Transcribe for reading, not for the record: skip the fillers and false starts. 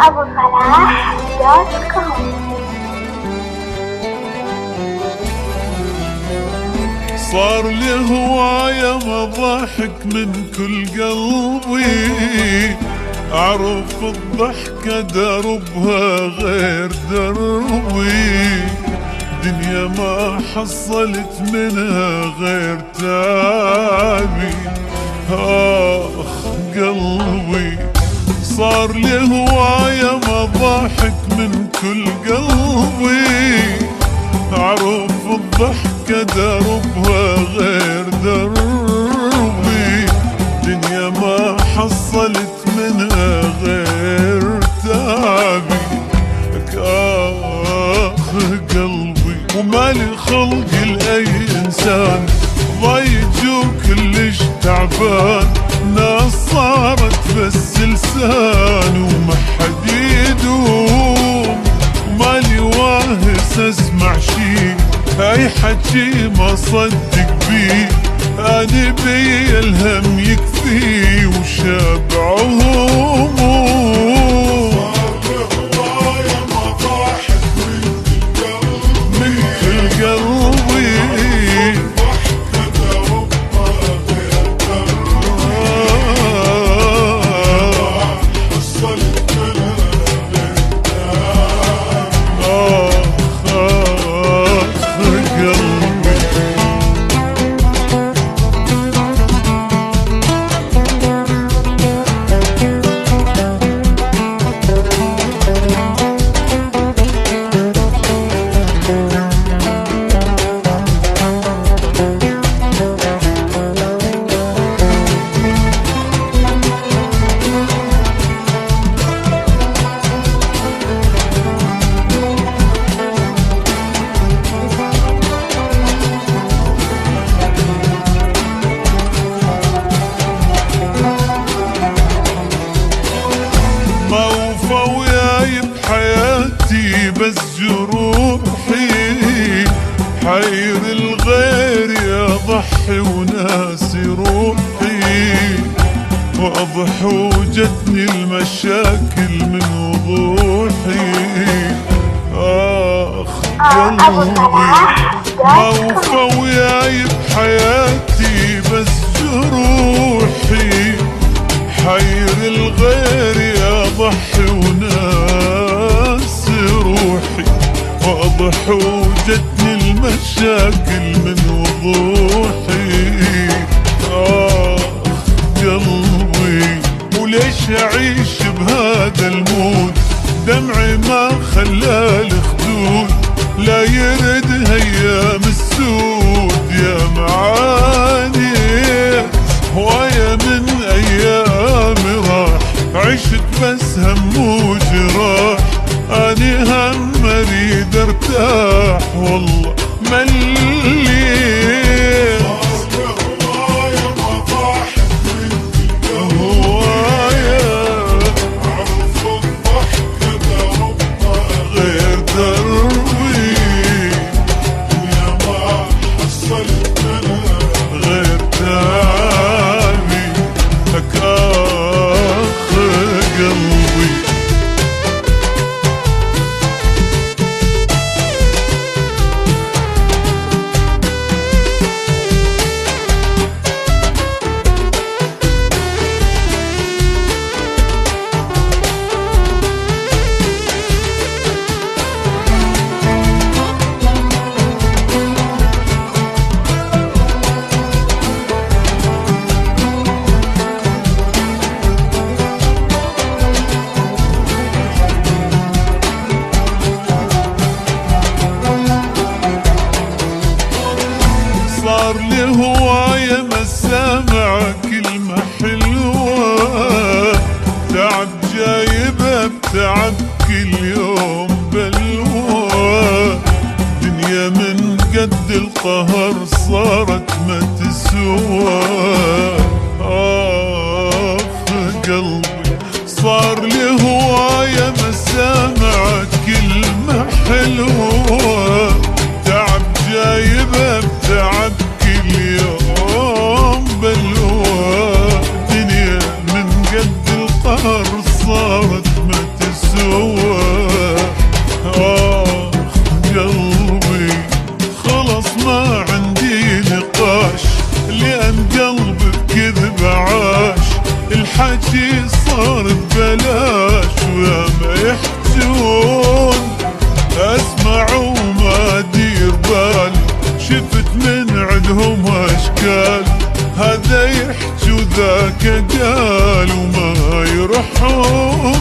أبو صلاح دوت كوم. صار لي هواية مضاحك من كل قلبي، أعرف الضحكة دربها غير دربي، دنيا ما حصلت منها غير تعبي. آخ قلبي صار لي هواية مضاحك من كل قلبي، أعرف الضحكة دربها غير دربي، دنيا ما حصلت منها غير تعبي. آخ قلبي ومالي خلق لأي إنسان ضيج وكلش تعبان، ناس صارت بس لسان وما حد يدوم، مالي واهس اسمع شي اي حكي ما صدق بيه، انا بي الهم يكفي وشبع هموم. من كل قلبي حياتي بس جروحي، حير الغير يضحي وناسي روحي، واضح وجتني المشاكل من وضوحي. آخ قلبي موفى وياي بحياتي بس جروحي، حير الغير يضحي وناسي روحي، واضح وجتني المشاكل من وضوحي. آخ قلبي وليش أعيش بهذا المود، دمعي ما خلى الخدود، لا يرد هيام السود يا معاني، هواية من أيام راح، عشت بس هم وجراح، أني هم أريد ارتاح والله مليت. صار لي هواية مسامع كلمة حلوة، تعب جايبة بتعب كل يوم بلوى، دنيا من قد القهر صارت ما تسوى. آخ قلبي صار لي هواية مسامع كلمة حلوة، تعب جايبة بتعب كل يوم بلوى، دنيا من قد القهر صارت ما الحكي صار ببلاش ويا ما يحجون اسمع وما ادير بال، شفت من عندهم اشكال، هذا يحكي وذاك قال وما يرحمون.